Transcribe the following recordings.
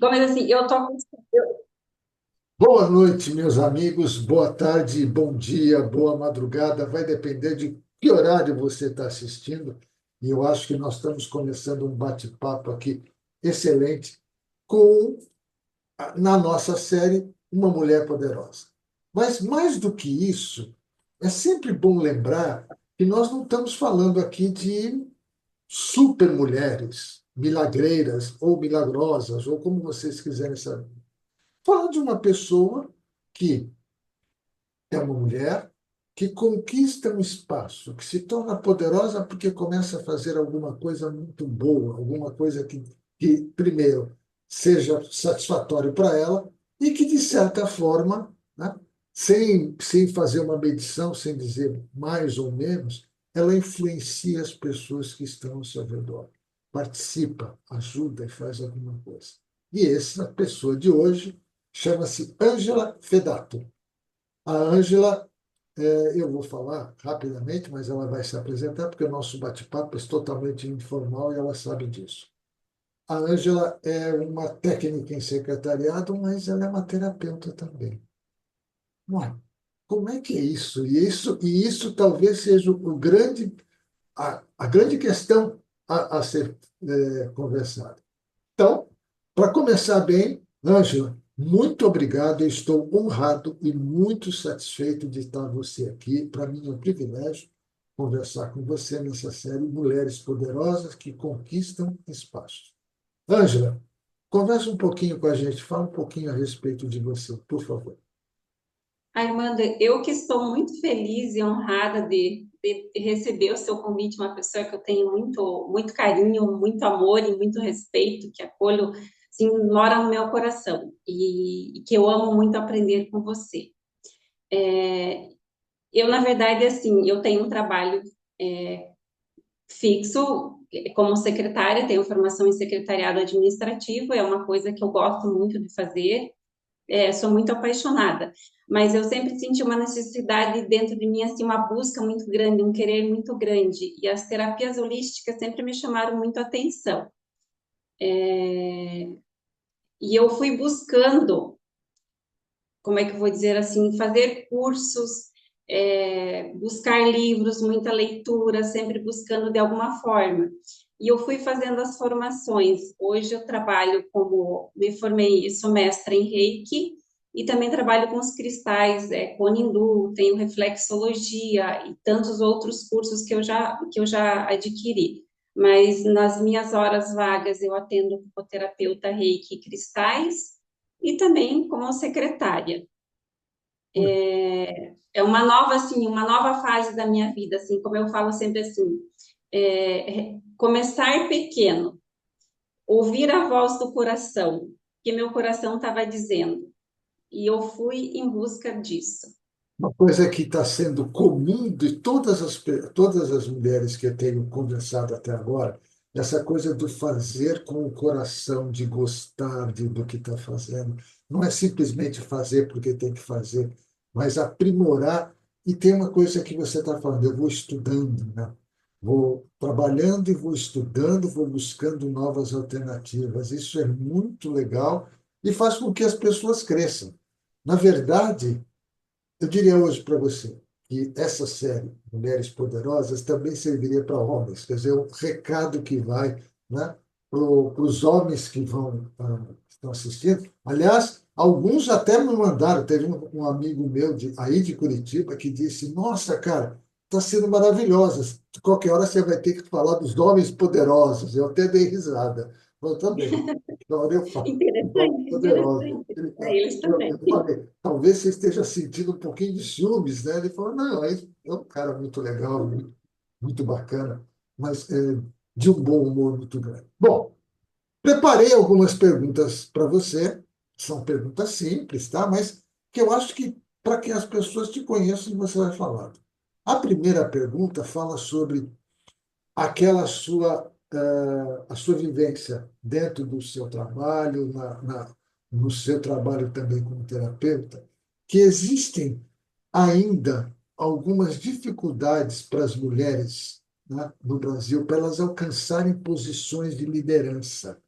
Como assim, eu tô com... Boa noite, meus amigos. Boa tarde, bom dia, boa madrugada. Vai depender de que horário você está assistindo. E eu acho que nós estamos começando um bate-papo aqui excelente com, na nossa série, Uma Mulher Poderosa. Mas mais do que isso, é sempre bom lembrar que nós não estamos falando aqui de supermulheres, milagreiras ou milagrosas, ou como vocês quiserem saber. Falando de uma pessoa que é uma mulher que conquista um espaço, que se torna poderosa porque começa a fazer alguma coisa muito boa, alguma coisa que primeiro, seja satisfatório para ela e que, de certa forma, né, sem fazer uma medição, sem dizer mais ou menos, ela influencia as pessoas que estão ao seu redor. Participa, ajuda e faz alguma coisa. E essa pessoa de hoje chama-se Ângela Fedato. A Ângela, eu vou falar rapidamente, mas ela vai se apresentar, porque o nosso bate-papo é totalmente informal e ela sabe disso. A Ângela é uma técnica em secretariado, mas ela é uma terapeuta também. Ué, como é que é isso? E isso talvez seja a grande questão a ser conversada. Então, para começar bem, Ângela, muito obrigado. Eu estou honrado e muito satisfeito de estar você aqui. Para mim é um privilégio conversar com você nessa série Mulheres Poderosas que Conquistam Espaços. Ângela, conversa um pouquinho com a gente, fala um pouquinho a respeito de você, por favor. Armando, eu que estou muito feliz e honrada de receber o seu convite, uma pessoa que eu tenho muito carinho, muito amor e muito respeito, que acolho, assim, mora no meu coração e que eu amo muito aprender com você. Eu, na verdade, assim, eu tenho um trabalho fixo como secretária, tenho formação em secretariado administrativo, é uma coisa que eu gosto muito de fazer. Sou muito apaixonada, mas eu sempre senti uma necessidade dentro de mim, assim, uma busca muito grande, um querer muito grande, e as terapias holísticas sempre me chamaram muito a atenção. E eu fui buscando, como é que eu vou dizer assim, fazer cursos, buscar livros, muita leitura, sempre buscando de alguma forma. E eu fui fazendo as formações. Hoje eu trabalho como, me formei, sou mestra em Reiki, e também trabalho com os cristais, Conindu, tenho reflexologia e tantos outros cursos que eu já adquiri. Mas nas minhas horas vagas eu atendo como terapeuta Reiki e cristais, e também como secretária. É uma nova, assim, uma nova fase da minha vida, assim, como eu falo sempre assim, começar pequeno, ouvir a voz do coração, que meu coração estava dizendo, e eu fui em busca disso. Uma coisa que está sendo comum de todas as mulheres que eu tenho conversado até agora, essa coisa do fazer com o coração, de gostar do que está fazendo. Não é simplesmente fazer porque tem que fazer, mas aprimorar. E tem uma coisa que você está falando, eu vou estudando, né? Vou trabalhando e vou estudando, vou buscando novas alternativas. Isso é muito legal e faz com que as pessoas cresçam. Na verdade, eu diria hoje para você que essa série, Mulheres Poderosas, também serviria para homens, quer dizer, um recado que vai, né, para os homens que estão assistindo. Aliás, alguns até me mandaram, teve um amigo meu aí de Curitiba que disse: Nossa, cara, está sendo maravilhosa. Qualquer hora você vai ter que falar dos homens poderosos. Eu até dei risada. Eu também. Na hora eu falo, dos homens Interessante, poderosos. interessante. Ele, Para eles eu também. falei, talvez você esteja sentindo um pouquinho de ciúmes, né? Ele falou, não, é um cara muito legal, muito bacana, mas de um bom humor muito grande. Bom, preparei algumas perguntas para você, são perguntas simples, tá? Mas que eu acho que para que as pessoas te conheçam, você vai falar. A primeira pergunta fala sobre aquela a sua vivência dentro do seu trabalho, no seu trabalho também como terapeuta, que existem ainda algumas dificuldades para as mulheres, né, no Brasil, para elas alcançarem posições de liderança.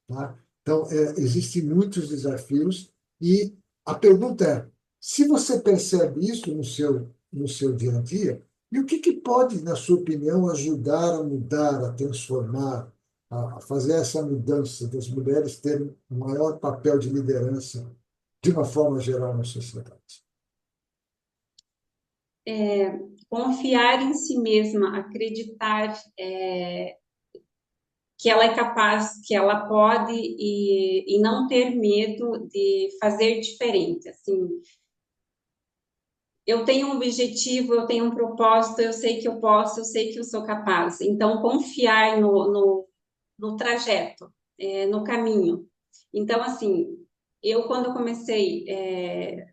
Tá? Então, existem muitos desafios e a pergunta é, se você percebe isso no seu dia a dia, e o que pode, na sua opinião, ajudar a mudar, a transformar, a fazer essa mudança das mulheres terem um maior papel de liderança de uma forma geral na sociedade? Confiar em si mesma, acreditar que ela é capaz, que ela pode e não ter medo de fazer diferente. Assim, eu tenho um objetivo, eu tenho um propósito, eu sei que eu posso, eu sei que eu sou capaz. Então, confiar no trajeto, no caminho. Então, assim, eu quando comecei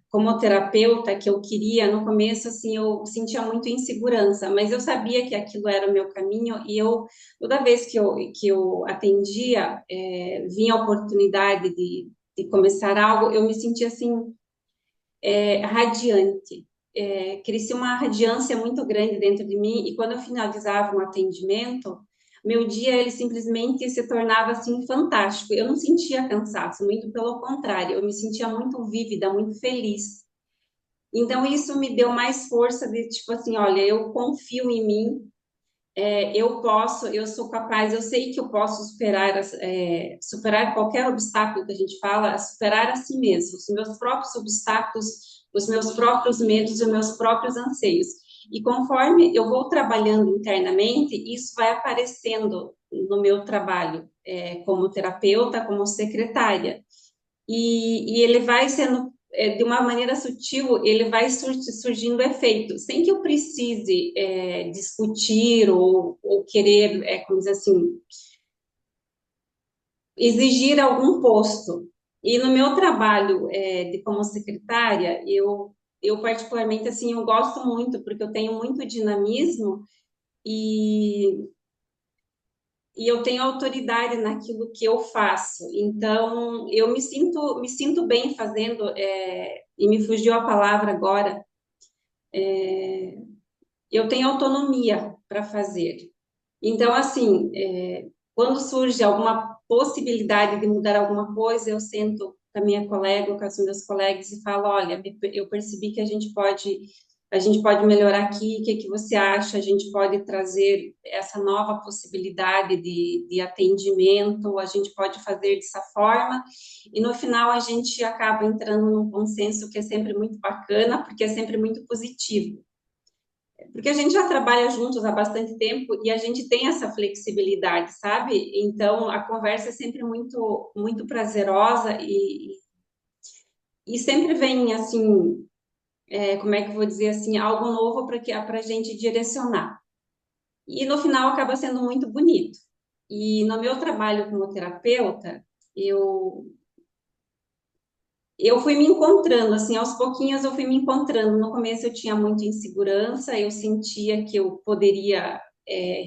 como terapeuta, que eu queria, no começo, assim, eu sentia muito insegurança, mas eu sabia que aquilo era o meu caminho e toda vez que eu atendia, vinha a oportunidade de começar algo, eu me sentia, assim, radiante. Crescia uma radiância muito grande dentro de mim e quando eu finalizava um atendimento, meu dia ele simplesmente se tornava assim fantástico. Eu não sentia cansaço, muito pelo contrário, eu me sentia muito vívida, muito feliz. Então isso me deu mais força de tipo assim, olha, eu confio em mim, eu posso, eu sou capaz, eu sei que eu posso superar qualquer obstáculo que a gente fala, superar a si mesmo, os meus próprios obstáculos, os meus próprios medos, os meus próprios anseios. E conforme eu vou trabalhando internamente, isso vai aparecendo no meu trabalho, como terapeuta, como secretária. E ele vai sendo, de uma maneira sutil, ele vai surgindo efeito, sem que eu precise discutir ou querer, como dizer assim, exigir algum posto. E no meu trabalho como secretária, eu particularmente, assim, eu gosto muito, porque eu tenho muito dinamismo e e eu tenho autoridade naquilo que eu faço. Então, eu me sinto bem fazendo, e me fugiu a palavra agora, eu tenho autonomia para fazer. Então, assim, quando surge alguma possibilidade de mudar alguma coisa, eu sento com a minha colega, com os meus colegas e falo, olha, eu percebi que a gente pode melhorar aqui, o que que você acha? A gente pode trazer essa nova possibilidade de atendimento, a gente pode fazer dessa forma, e no final a gente acaba entrando num consenso que é sempre muito bacana, porque é sempre muito positivo. Porque a gente já trabalha juntos há bastante tempo e a gente tem essa flexibilidade, sabe? Então a conversa é sempre muito, muito prazerosa e sempre vem assim, como é que eu vou dizer assim, algo novo para a gente direcionar. E no final acaba sendo muito bonito. E no meu trabalho como terapeuta, eu eu fui me encontrando, assim, aos pouquinhos eu fui me encontrando. No começo eu tinha muita insegurança, eu sentia que eu poderia,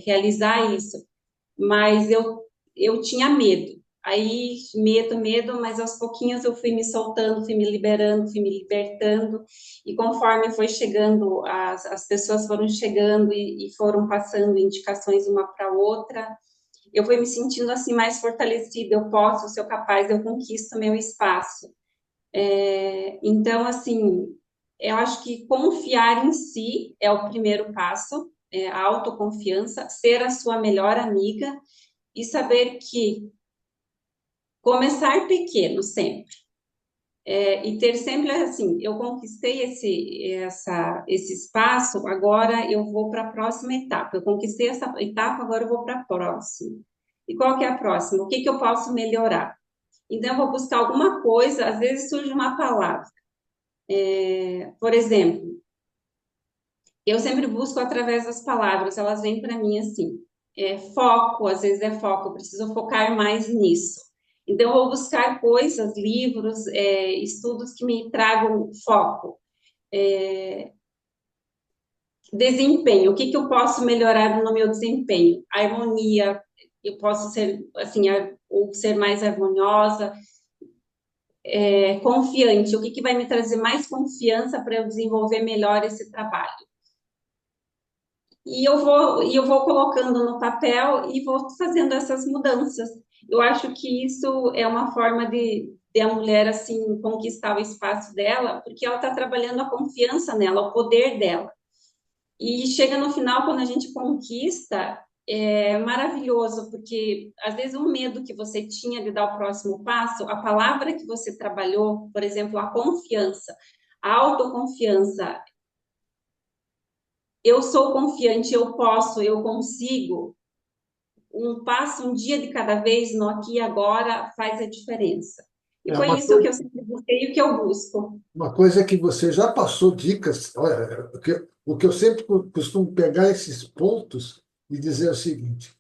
realizar isso, mas eu tinha medo. Aí, medo, mas aos pouquinhos eu fui me soltando, fui me liberando, fui me libertando, e conforme foi chegando, as pessoas foram chegando e foram passando indicações uma para outra, eu fui me sentindo assim mais fortalecida, eu posso, eu sou capaz, eu conquisto meu espaço. Então, assim, eu acho que confiar em si é o primeiro passo, a autoconfiança, ser a sua melhor amiga e saber que começar pequeno sempre. E ter sempre assim, eu conquistei esse espaço, agora eu vou para a próxima etapa. Eu conquistei essa etapa, agora eu vou para a próxima. E qual que é a próxima? O que que eu posso melhorar? Então, eu vou buscar alguma coisa, às vezes surge uma palavra. Por exemplo, eu sempre busco através das palavras, elas vêm para mim assim, foco, às vezes é foco, eu preciso focar mais nisso. Então, eu vou buscar coisas, livros, estudos que me tragam foco. Desempenho, o que que eu posso melhorar no meu desempenho? Harmonia, eu posso ser, assim, ou ser mais harmoniosa, confiante, o que que vai me trazer mais confiança para eu desenvolver melhor esse trabalho? E eu vou colocando no papel e vou fazendo essas mudanças. Eu acho que isso é uma forma de a mulher, assim, conquistar o espaço dela, porque ela está trabalhando a confiança nela, o poder dela. E chega no final, quando a gente conquista, é maravilhoso, porque às vezes um medo que você tinha de dar o próximo passo, a palavra que você trabalhou, por exemplo, a confiança, a autoconfiança, eu sou confiante, eu posso, eu consigo. Um passo, um dia de cada vez, no aqui e agora, faz a diferença. E É foi uma isso que coisa, eu sempre busquei e o que eu busco. uma coisa que você já passou dicas. Olha, o que eu sempre costumo pegar esses pontos e dizer o seguinte: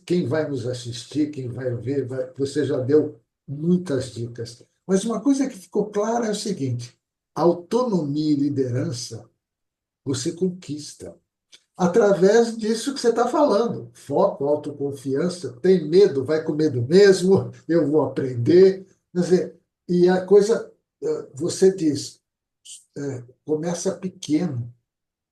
quem vai nos assistir, quem vai ver, você já deu muitas dicas. Mas uma coisa que ficou clara é o seguinte: autonomia e liderança você conquista através disso que você está falando. Foco, autoconfiança, tem medo, vai com medo mesmo, eu vou aprender. Quer dizer, e a coisa, você diz, começa pequeno.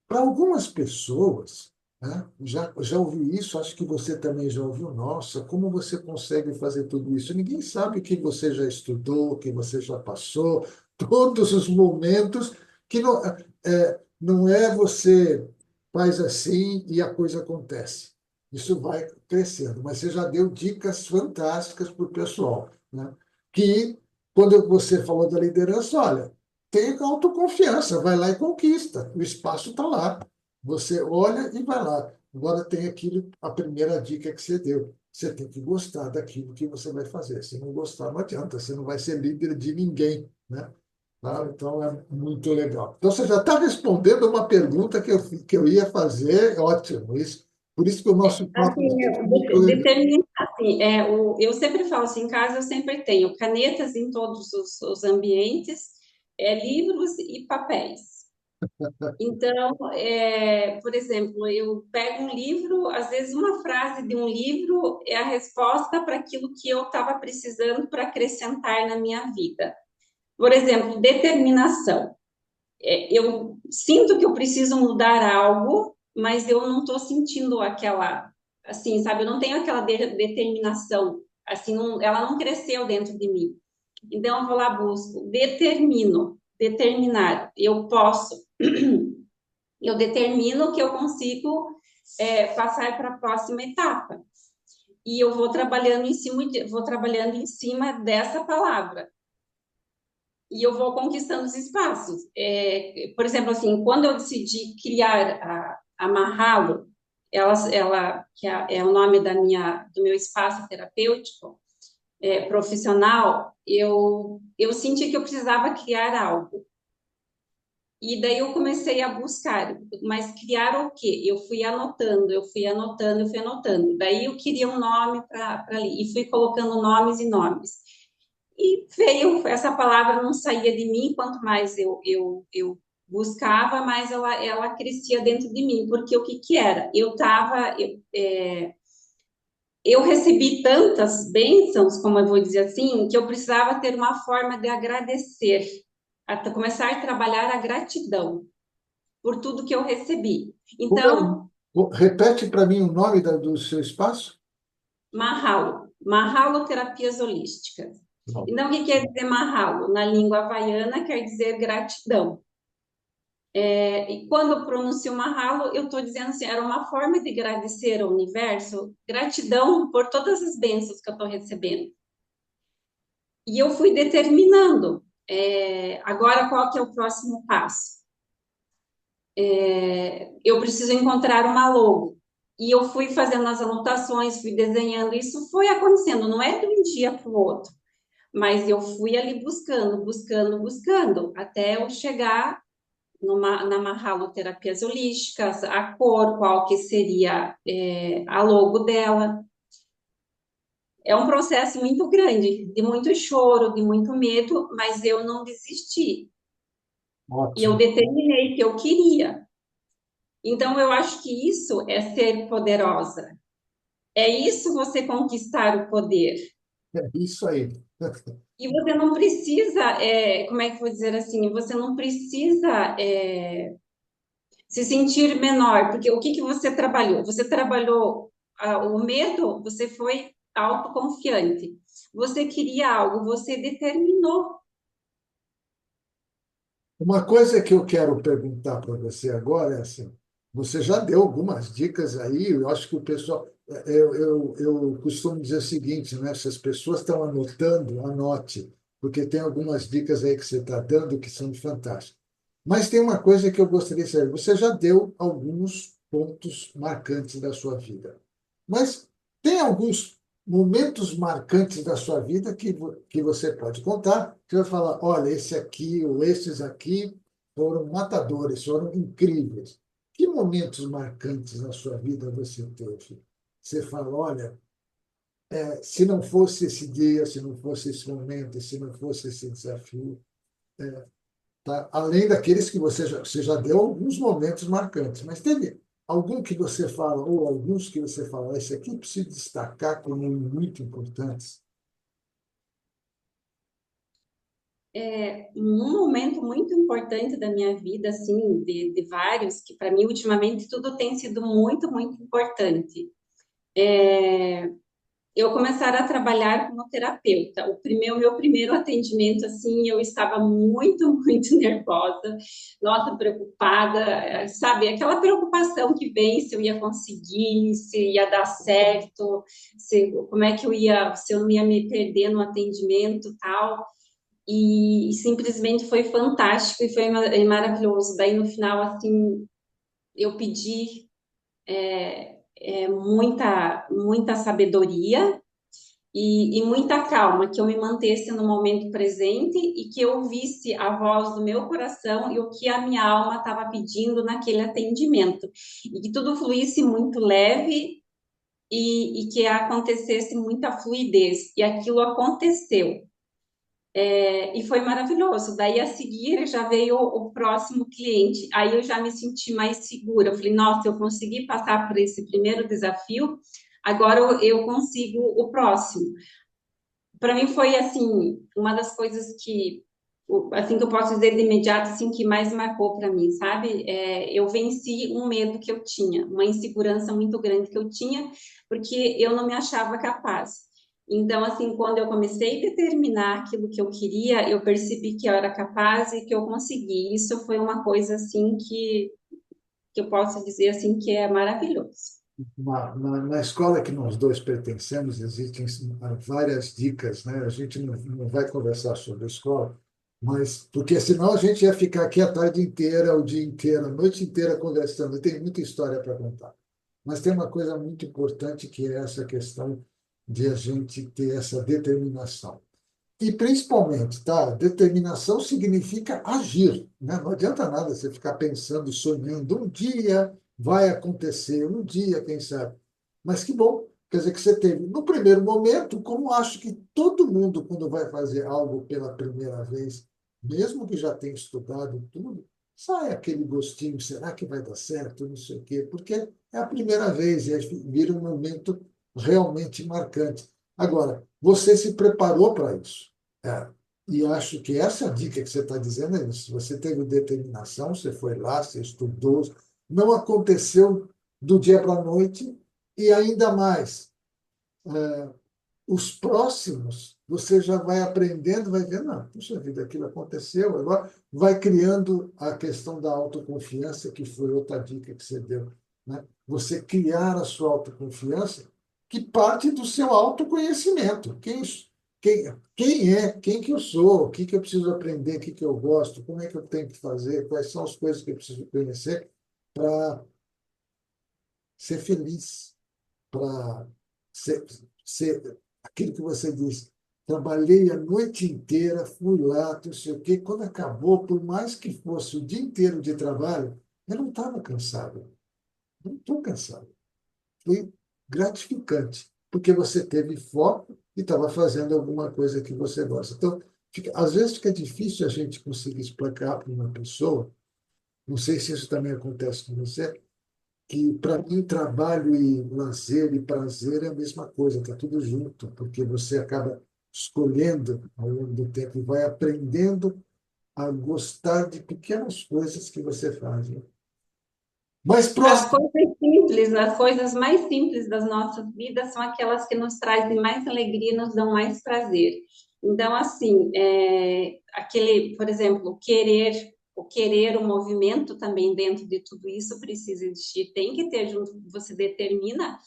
Para algumas pessoas, né, já ouvi isso, acho que você também já ouviu, nossa, como você consegue fazer tudo isso? Ninguém sabe o que você já estudou, o que você já passou, todos os momentos que não é você faz assim e a coisa acontece. Isso vai crescendo, mas você já deu dicas fantásticas para o pessoal, né? Que quando você falou da liderança, olha, tenha autoconfiança, vai lá e conquista. O espaço está lá. Você olha e vai lá. Agora tem aquilo, a primeira dica que você deu. Você tem que gostar daquilo que você vai fazer. Se não gostar, não adianta. Você não vai ser líder de ninguém, né? Tá? Então é muito legal. Então você já está respondendo uma pergunta que eu ia fazer. Ótimo. Isso, por isso que o nosso papo é Assim, sempre muito legal. determinar, assim, eu sempre falo assim, em casa eu sempre tenho canetas em todos os ambientes, livros e papéis. Então, por exemplo, eu pego um livro, às vezes uma frase de um livro é a resposta para aquilo que eu estava precisando para acrescentar na minha vida. Por exemplo, determinação. Eu sinto que eu preciso mudar algo, mas eu não estou sentindo aquela, assim, sabe? Eu não tenho aquela determinação, assim, ela não cresceu dentro de mim. Então, eu vou lá, busco, determinar, eu posso, eu determino que eu consigo passar para a próxima etapa. E eu vou trabalhando em cima, vou trabalhando em cima dessa palavra e eu vou conquistando os espaços. Por exemplo, assim, quando eu decidi criar a Mahalo, ela que é o nome do meu espaço terapêutico, profissional, eu senti que eu precisava criar algo. E daí eu comecei a buscar, mas criar o quê? Eu fui anotando, eu fui anotando, eu fui anotando. Daí eu queria um nome para ali, e fui colocando nomes e nomes. E veio, essa palavra não saía de mim, quanto mais eu buscava, mais ela crescia dentro de mim, porque o que que era? Eu recebi tantas bênçãos, como eu vou dizer assim, que eu precisava ter uma forma de agradecer, começar a trabalhar a gratidão por tudo que eu recebi. Como é Então, repete para mim o nome do seu espaço? Mahalo Terapias Holísticas. Não. Então, o que quer dizer Mahalo? Na língua havaiana, quer dizer gratidão. E quando eu pronuncio Mahalo, eu estou dizendo assim, era uma forma de agradecer ao universo, gratidão por todas as bênçãos que eu estou recebendo. E eu fui determinando, agora qual que é o próximo passo? Eu preciso encontrar uma logo. E eu fui fazendo as anotações, fui desenhando, isso foi acontecendo, não é de um dia para o outro, mas eu fui ali buscando, buscando, buscando, até eu chegar na Mahalo Terapias Holísticas, a cor, qual que seria a logo dela. É um processo muito grande, de muito choro, de muito medo, mas eu não desisti. E eu Ótimo. determinei que eu queria. Então, eu acho que isso é ser poderosa. É isso você conquistar o poder. É isso aí. E você não precisa, como é que eu vou dizer assim, você não precisa se sentir menor, porque o que que você trabalhou? Você trabalhou o medo, você foi autoconfiante. Você queria algo, você determinou. Uma coisa que eu quero perguntar para você agora é assim, você já deu algumas dicas aí, eu acho que o pessoal, eu costumo dizer o seguinte, né? Se as pessoas estão anotando, anote, porque tem algumas dicas aí que você está dando que são fantásticas. Mas tem uma coisa que eu gostaria de saber, você já deu alguns pontos marcantes da sua vida, mas tem alguns momentos marcantes da sua vida que você pode contar, que vai falar, olha, esse aqui ou esses aqui foram matadores, foram incríveis. Que momentos marcantes na sua vida você teve? Você fala, olha, se não fosse esse dia, se não fosse esse momento, se não fosse esse desafio, tá? Além daqueles que você já deu alguns momentos marcantes, mas teve algum que você fala, ou alguns que você fala, esse aqui preciso destacar como muito importantes? Um momento muito importante da minha vida, assim, de vários, que para mim, ultimamente, tudo tem sido muito, muito importante. Eu começar a trabalhar como terapeuta. Meu primeiro atendimento, assim, eu estava muito, muito nervosa, nossa, preocupada, sabe? Aquela preocupação que vem se eu ia conseguir, se ia dar certo, como é que se eu não ia me perder no atendimento, tal. E simplesmente foi fantástico e foi maravilhoso. Daí, no final, assim, eu pedi muita, muita sabedoria e muita calma, que eu me mantesse no momento presente e que eu ouvisse a voz do meu coração e o que a minha alma estava pedindo naquele atendimento. E que tudo fluísse muito leve e que acontecesse muita fluidez. E aquilo aconteceu. E foi maravilhoso. Daí a seguir já veio o próximo cliente. Aí eu já me senti mais segura. Eu falei, nossa, eu consegui passar por esse primeiro desafio, agora eu consigo o próximo. Para mim foi assim uma das coisas que assim que eu posso dizer de imediato assim que mais marcou para mim, sabe? Eu venci um medo que eu tinha, uma insegurança muito grande que eu tinha, porque eu não me achava capaz. Então, assim, quando eu comecei a determinar aquilo que eu queria, eu percebi que eu era capaz e que eu consegui. Isso foi uma coisa assim que eu posso dizer assim que é maravilhoso. Na escola que nós dois pertencemos, existem várias dicas, né? A gente não vai conversar sobre a escola, mas porque senão a gente ia ficar aqui a tarde inteira, o dia inteiro, a noite inteira conversando. Tem muita história para contar. Mas tem uma coisa muito importante que é essa questão de a gente ter essa determinação. E principalmente, tá? Determinação significa agir, né? Não adianta nada você ficar pensando e sonhando. Um dia vai acontecer, um dia, quem sabe. Mas que bom, quer dizer que você teve, no primeiro momento, como acho que todo mundo, quando vai fazer algo pela primeira vez, mesmo que já tenha estudado tudo, sai aquele gostinho, será que vai dar certo? Não sei o quê, porque é a primeira vez e aí vira um momento realmente marcante. Agora, você se preparou para isso. É, e acho que essa dica que você está dizendo é isso. Você teve determinação, você foi lá, você estudou, não aconteceu do dia para a noite, e ainda mais, os próximos, você já vai aprendendo, vai vendo, não, puxa vida, aquilo aconteceu, agora vai criando a questão da autoconfiança, que foi outra dica que você deu, né? Você criar a sua autoconfiança, que parte do seu autoconhecimento. Quem que eu sou, o que que eu preciso aprender, o que que eu gosto, como é que eu tenho que fazer, quais são as coisas que eu preciso conhecer para ser feliz, para ser, ser aquilo que você disse. Trabalhei a noite inteira, fui lá, não sei o quê. Quando acabou, por mais que fosse o dia inteiro de trabalho, eu não estava cansado. Não estou cansado. Foi gratificante, porque você teve foco e estava fazendo alguma coisa que você gosta. Então, às vezes fica difícil a gente conseguir explicar para uma pessoa, não sei se isso também acontece com você, que para mim trabalho e lazer e prazer é a mesma coisa, está tudo junto, porque você acaba escolhendo ao longo do tempo e vai aprendendo a gostar de pequenas coisas que você faz, né? Mais As próximo. coisas simples, as coisas mais simples das nossas vidas são aquelas que nos trazem mais alegria, nos dão mais prazer. Então, assim, aquele, por exemplo, o movimento também dentro de tudo isso precisa existir. Tem que ter junto, você determina,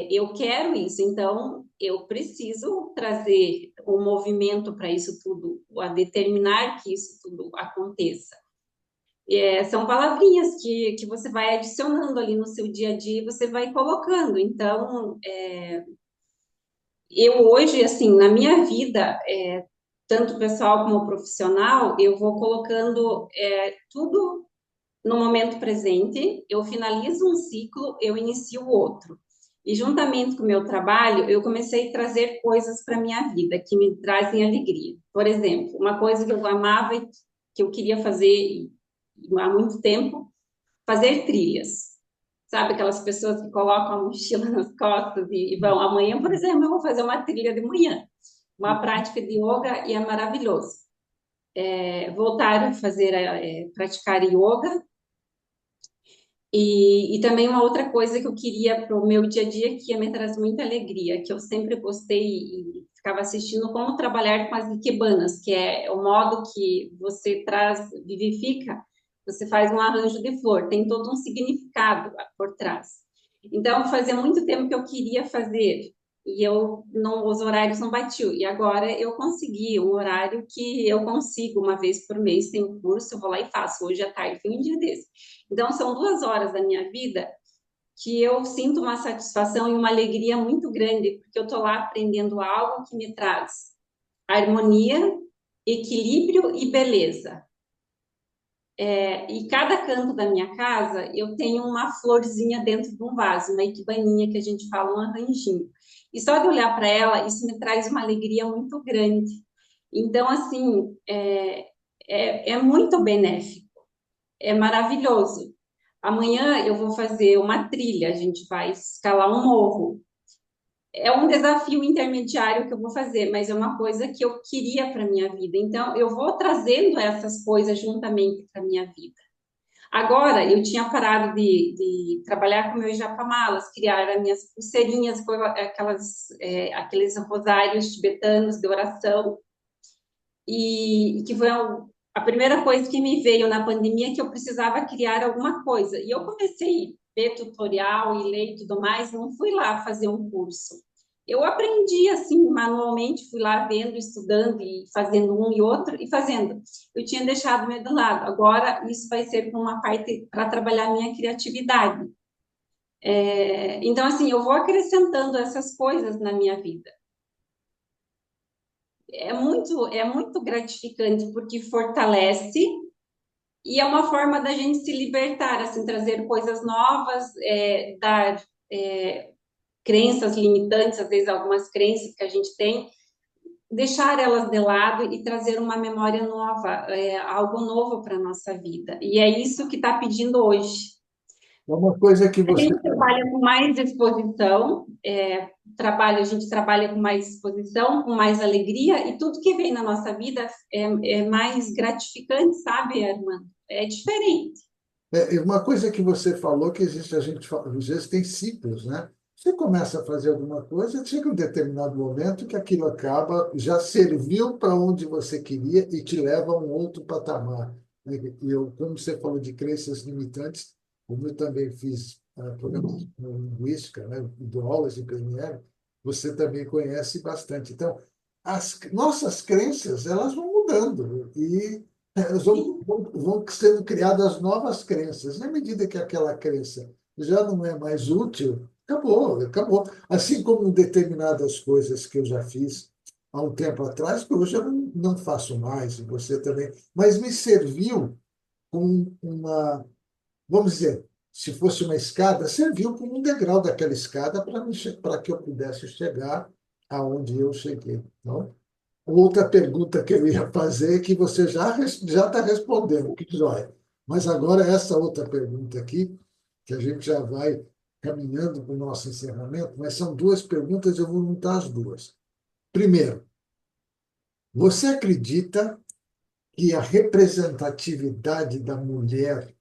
eu quero isso, então eu preciso trazer o movimento para isso tudo, a determinar que isso tudo aconteça. São palavrinhas que você vai adicionando ali no seu dia a dia e você vai colocando. Então, eu hoje, assim, na minha vida, tanto pessoal como profissional, eu vou colocando tudo no momento presente, eu finalizo um ciclo, eu inicio outro. E juntamente com o meu trabalho, eu comecei a trazer coisas para a minha vida que me trazem alegria. Por exemplo, uma coisa que eu amava e que eu queria fazer há muito tempo, fazer trilhas. Sabe, aquelas pessoas que colocam a mochila nas costas e vão. Amanhã, por exemplo, eu vou fazer uma trilha de manhã, uma prática de yoga e é maravilhoso. Voltar a fazer, praticar yoga e também uma outra coisa que eu queria para o meu dia a dia que ia me trazer muita alegria, que eu sempre gostei e ficava assistindo como trabalhar com as ikebanas, que é o modo que você traz, vivifica, você faz um arranjo de flor, tem todo um significado por trás. Então, fazia muito tempo que eu queria fazer e eu não, os horários não batiam. E agora eu consegui um horário que eu consigo uma vez por mês, tem um curso, eu vou lá e faço. Hoje à tarde tem um dia desse. Então, são 2 horas da minha vida que eu sinto uma satisfação e uma alegria muito grande, porque eu estou lá aprendendo algo que me traz harmonia, equilíbrio e beleza. E cada canto da minha casa eu tenho uma florzinha dentro de um vaso, uma iquibaninha que a gente fala, um arranjinho. E só de olhar para ela, isso me traz uma alegria muito grande. Então, assim, é muito benéfico, é maravilhoso. Amanhã eu vou fazer uma trilha, a gente vai escalar um morro. É um desafio intermediário que eu vou fazer, mas é uma coisa que eu queria para minha vida. Então, eu vou trazendo essas coisas juntamente para minha vida. Agora, eu tinha parado de trabalhar com meu japamalas, criar as minhas pulseirinhas, aqueles rosários tibetanos de oração, e que foi a primeira coisa que me veio na pandemia, que eu precisava criar alguma coisa. E eu comecei a ver tutorial e ler e tudo mais, não fui lá fazer um curso. Eu aprendi assim, manualmente, fui lá vendo, estudando e fazendo um e outro e fazendo. Eu tinha deixado meio do lado. Agora, isso vai ser uma parte para trabalhar minha criatividade. Então, assim, eu vou acrescentando essas coisas na minha vida. É muito gratificante porque fortalece e é uma forma da gente se libertar, assim, trazer coisas novas, dar crenças limitantes, às vezes algumas crenças que a gente tem, deixar elas de lado e trazer uma memória nova, algo novo para a nossa vida. E é isso que está pedindo hoje. É uma coisa que A você. gente trabalha com mais disposição, a gente trabalha com mais disposição, com mais alegria, e tudo que vem na nossa vida é mais gratificante, sabe, Armando? É diferente. E uma coisa que você falou que existe, a gente fala, às vezes tem ciclos, né? Você começa a fazer alguma coisa, chega um determinado momento que aquilo acaba, já serviu para onde você queria e te leva a um outro patamar. E eu, como você falou de crenças limitantes, como eu também fiz programas de linguística, né? Dou aulas de PNL, você também conhece bastante. Então, as nossas crenças, elas vão mudando e elas vão sendo criadas novas crenças. Na medida que aquela crença já não é mais útil, acabou, acabou. Assim como determinadas coisas que eu já fiz há um tempo atrás, que hoje eu não faço mais, e você também, mas me serviu como uma, vamos dizer, se fosse uma escada, serviu como um degrau daquela escada para que eu pudesse chegar aonde eu cheguei. Não? Outra pergunta que eu ia fazer, que você já está respondendo, que joia. Mas agora, essa outra pergunta aqui, que a gente já vai caminhando para o nosso encerramento, mas são duas perguntas, eu vou juntar as duas. Primeiro, você acredita que a representatividade da mulher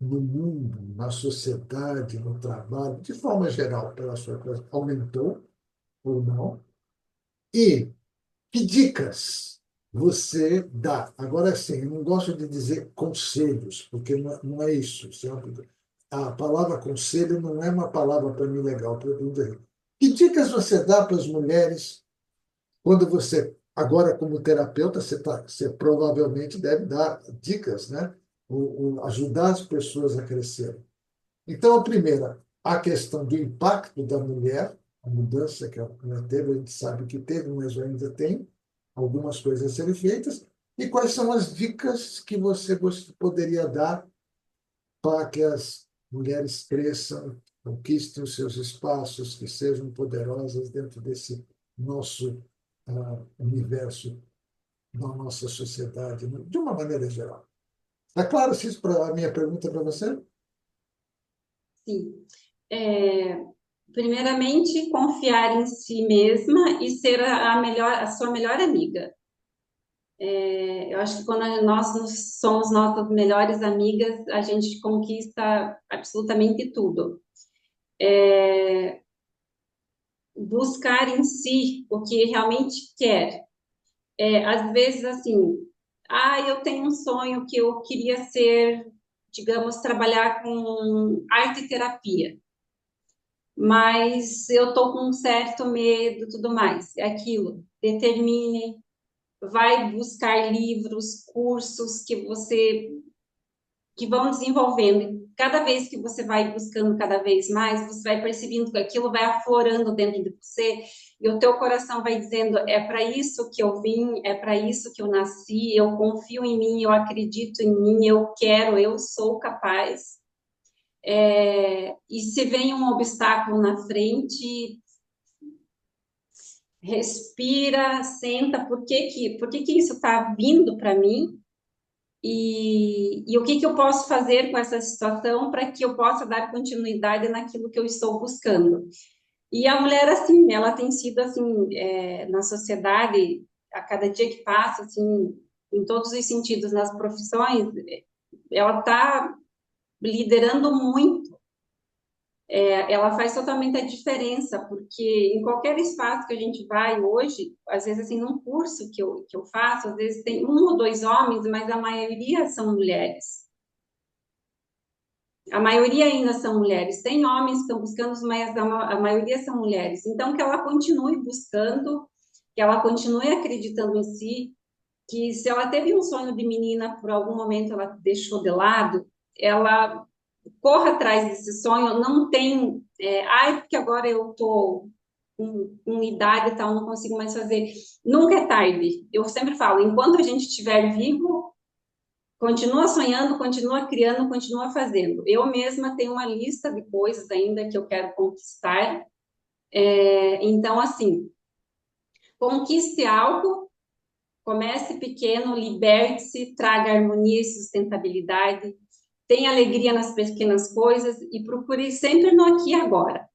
no mundo, na sociedade, no trabalho, de forma geral, pela sua classe, aumentou ou não? E que dicas você dá? Agora, sim, eu não gosto de dizer conselhos, porque não é isso. Sabe? A palavra conselho não é uma palavra para mim legal. Para eu dizer. Que dicas você dá para as mulheres quando você, agora como terapeuta, você provavelmente deve dar dicas, né? Ajudar as pessoas a crescerem. Então, a primeira, a questão do impacto da mulher, a mudança que ela teve, a gente sabe que teve, mas ainda tem algumas coisas a serem feitas. E quais são as dicas que você poderia dar para que as mulheres cresçam, conquistem os seus espaços, que sejam poderosas dentro desse nosso universo, da nossa sociedade, né? De uma maneira geral. Está claro se isso para a minha pergunta para você? Sim. É, primeiramente, confiar em si mesma e ser a sua melhor amiga. Eu acho que quando somos nossas melhores amigas, a gente conquista absolutamente tudo. Buscar em si o que realmente quer. Às vezes, assim, eu tenho um sonho que eu queria ser, digamos, trabalhar com arte e terapia, mas eu tô com um certo medo e tudo mais. É aquilo, determine, vai buscar livros, cursos que vão desenvolvendo. Cada vez que você vai buscando cada vez mais, você vai percebendo que aquilo vai aflorando dentro de você e o teu coração vai dizendo: é para isso que eu vim, é para isso que eu nasci, eu confio em mim, eu acredito em mim, eu quero, eu sou capaz. E se vem um obstáculo na frente, respira, senta, por que que isso está vindo para mim? E o que que eu posso fazer com essa situação para que eu possa dar continuidade naquilo que eu estou buscando. E a mulher, assim, ela tem sido, assim, na sociedade, a cada dia que passa, assim, em todos os sentidos, nas profissões, ela está liderando muito. Ela faz totalmente a diferença, porque em qualquer espaço que a gente vai hoje, às vezes, assim, num curso que eu faço, às vezes tem um ou dois homens, mas a maioria são mulheres. A maioria ainda são mulheres. Tem homens que estão buscando, mas a maioria são mulheres. Então, que ela continue buscando, que ela continue acreditando em si, que se ela teve um sonho de menina, por algum momento ela deixou de lado, ela corra atrás desse sonho, não tem, porque agora eu tô com idade e tal, não consigo mais fazer. Nunca é tarde. Eu sempre falo, enquanto a gente estiver vivo, continua sonhando, continua criando, continua fazendo. Eu mesma tenho uma lista de coisas ainda que eu quero conquistar. Então, assim, conquiste algo, comece pequeno, liberte-se, traga harmonia e sustentabilidade, tenha alegria nas pequenas coisas e procure sempre no aqui e agora.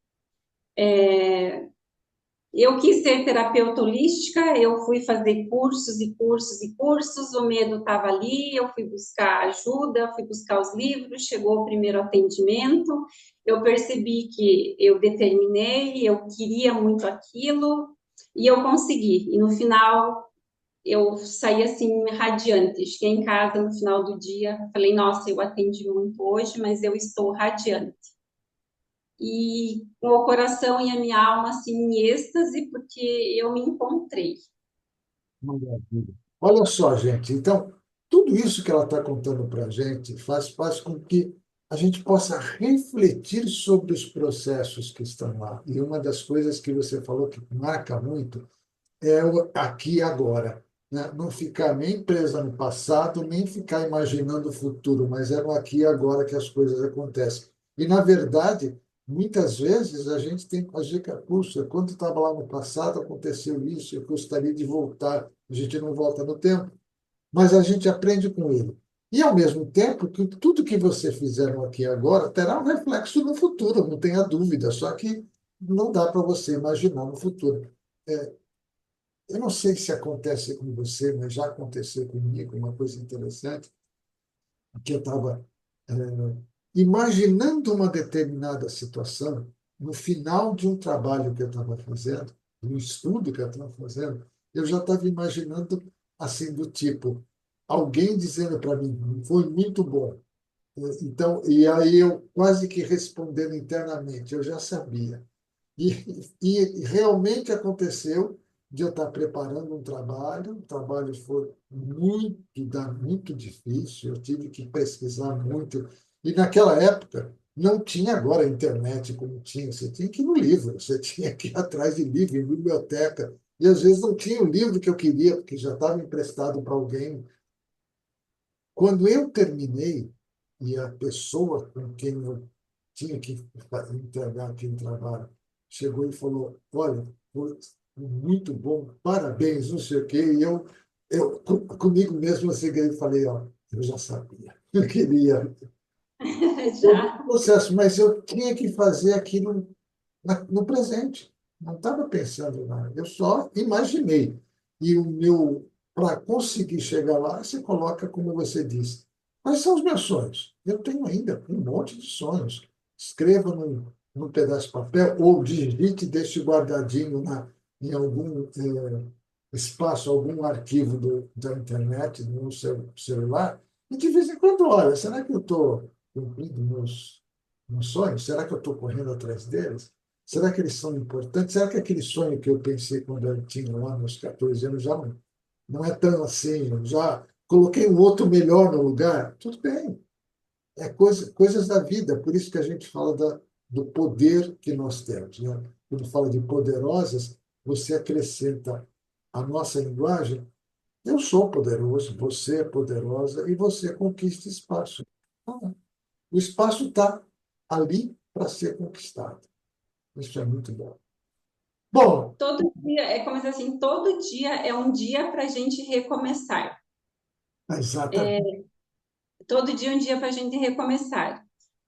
Eu quis ser terapeuta holística, eu fui fazer cursos e cursos e cursos, o medo estava ali, eu fui buscar ajuda, fui buscar os livros, chegou o primeiro atendimento, eu percebi que eu determinei, eu queria muito aquilo e eu consegui. E no final eu saí assim radiante. Cheguei em casa no final do dia, falei: "Nossa, eu atendi muito hoje, mas eu estou radiante." E com o coração e a minha alma assim em êxtase, porque eu me encontrei. Maravilha. Olha só, gente. Então, tudo isso que ela está contando para a gente faz com que a gente possa refletir sobre os processos que estão lá. E uma das coisas que você falou que marca muito é o aqui e agora, né? Não ficar nem presa no passado, nem ficar imaginando o futuro, mas é no aqui e agora que as coisas acontecem. E, na verdade, muitas vezes a gente tem que agir, puxa, quando estava lá no passado aconteceu isso, eu gostaria de voltar. A gente não volta no tempo, mas a gente aprende com ele. E, ao mesmo tempo, que tudo que você fizer no aqui e agora terá um reflexo no futuro, não tenha dúvida, só que não dá para você imaginar no futuro. É, eu não sei se acontece com você, mas já aconteceu comigo uma coisa interessante, que eu estava imaginando uma determinada situação, no final de um trabalho que eu estava fazendo, de um estudo que eu estava fazendo, eu já estava imaginando assim, do tipo, alguém dizendo para mim, foi muito bom. Então, e aí eu quase que respondendo internamente, eu já sabia. E realmente aconteceu de eu estar preparando um trabalho, o trabalho foi muito difícil, eu tive que pesquisar muito. E naquela época não tinha agora a internet como tinha, você tinha que ir no livro, você tinha que ir atrás de livro, em biblioteca. E às vezes não tinha o livro que eu queria, porque já estava emprestado para alguém. Quando eu terminei, e a pessoa com quem eu tinha que entregar aquele trabalho chegou e falou: Olha, foi muito bom, parabéns, não sei o quê. E comigo mesmo, eu cheguei e falei: Ó, eu já sabia, eu queria todo o Já. processo, mas eu tinha que fazer aquilo no presente. Não estava pensando nada, eu só imaginei. E o meu, para conseguir chegar lá, você coloca, como você disse, quais são os meus sonhos? Eu tenho ainda um monte de sonhos. Escreva num pedaço de papel ou digite, deixe guardadinho em algum espaço, algum arquivo da internet, no seu celular, e de vez em quando, olha, será que eu estou cumprindo meus sonhos? Será que eu estou correndo atrás deles? Será que eles são importantes? Será que aquele sonho que eu pensei quando eu tinha lá meus 14 anos já não é tão assim? Eu já coloquei um outro melhor no lugar? Tudo bem, é coisas da vida. Por isso que a gente fala do poder que nós temos, né? Quando fala de poderosas, você acrescenta a nossa linguagem. Eu sou poderoso, você é poderosa e você conquista espaço. O espaço está ali para ser conquistado. Isso é muito bom. Bom, Todo dia, é como se assim, todo dia é um dia para a gente recomeçar. exatamente. Todo dia é um dia para a gente recomeçar.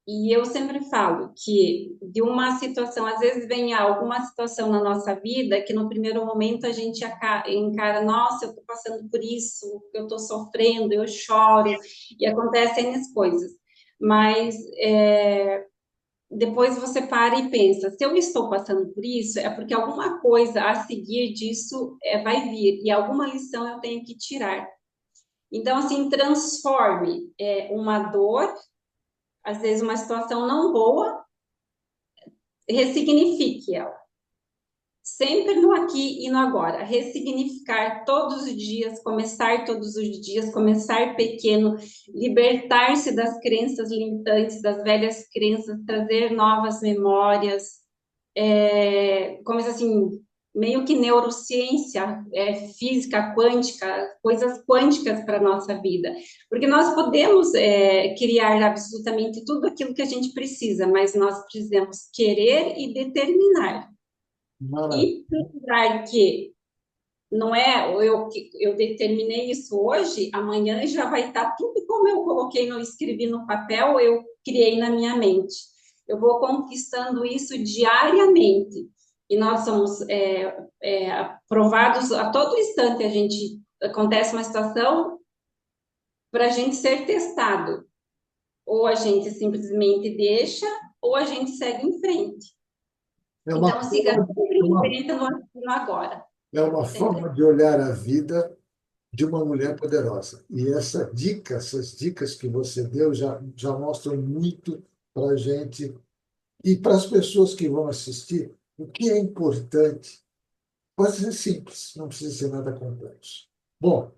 E eu sempre falo que de uma situação, às vezes vem alguma situação na nossa vida que no primeiro momento a gente encara, nossa, eu estou passando por isso, eu estou sofrendo, eu choro, e acontecem as coisas. Mas depois você para e pensa, se eu estou passando por isso, é porque alguma coisa a seguir disso vai vir, e alguma lição eu tenho que tirar. Então, assim, transforme uma dor, às vezes uma situação não boa, ressignifique ela. Sempre no aqui e no agora. Ressignificar todos os dias, começar todos os dias, começar pequeno, libertar-se das crenças limitantes, das velhas crenças, trazer novas memórias. Como assim, meio que neurociência, física quântica, coisas quânticas para a nossa vida. Porque nós podemos criar absolutamente tudo aquilo que a gente precisa, mas nós precisamos querer e determinar. Maravilha. E procurar que não é eu determinei isso hoje, amanhã já vai estar tudo como eu coloquei, no escrevi no papel, eu criei na minha mente. Eu vou conquistando isso diariamente. E nós somos provados a todo instante. A gente acontece uma situação para a gente ser testado. Ou a gente simplesmente deixa, ou a gente segue em frente. É uma Então, siga forma, sempre é em uma, frente no agora. é uma Sempre. forma de olhar a vida de uma mulher poderosa. E essas dicas que você deu já mostram muito para a gente e para as pessoas que vão assistir o que é importante. Pode ser simples, não precisa ser nada complexo. Bom,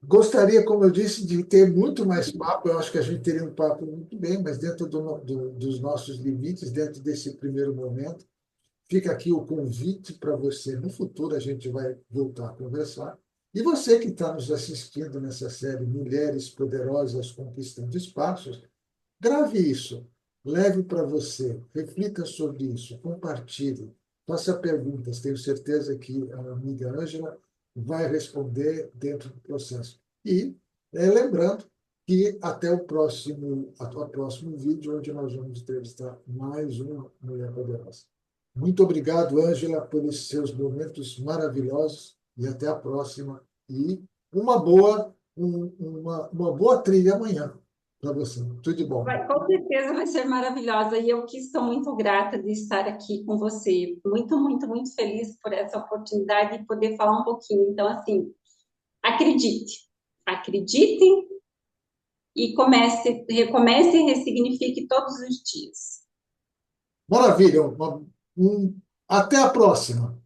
gostaria, como eu disse, de ter muito mais papo. Eu acho que a gente teria um papo muito bem, mas dentro dos nossos limites, dentro desse primeiro momento. Fica aqui o convite para você. No futuro, a gente vai voltar a conversar. E você que está nos assistindo nessa série Mulheres Poderosas Conquistando Espaços, grave isso, leve para você, reflita sobre isso, compartilhe, faça perguntas. Tenho certeza que a amiga Ângela vai responder dentro do processo. E lembrando que até o próximo vídeo, onde nós vamos entrevistar mais uma mulher poderosa. Muito obrigado, Ângela, por esses seus momentos maravilhosos e até a próxima. E uma boa trilha amanhã. para você. Tudo de bom. Com certeza vai ser maravilhosa e eu que estou muito grata de estar aqui com você. Muito, muito, muito feliz por essa oportunidade de poder falar um pouquinho. Então, assim, acredite, acredite e recomece e ressignifique todos os dias. Maravilha. Até a próxima.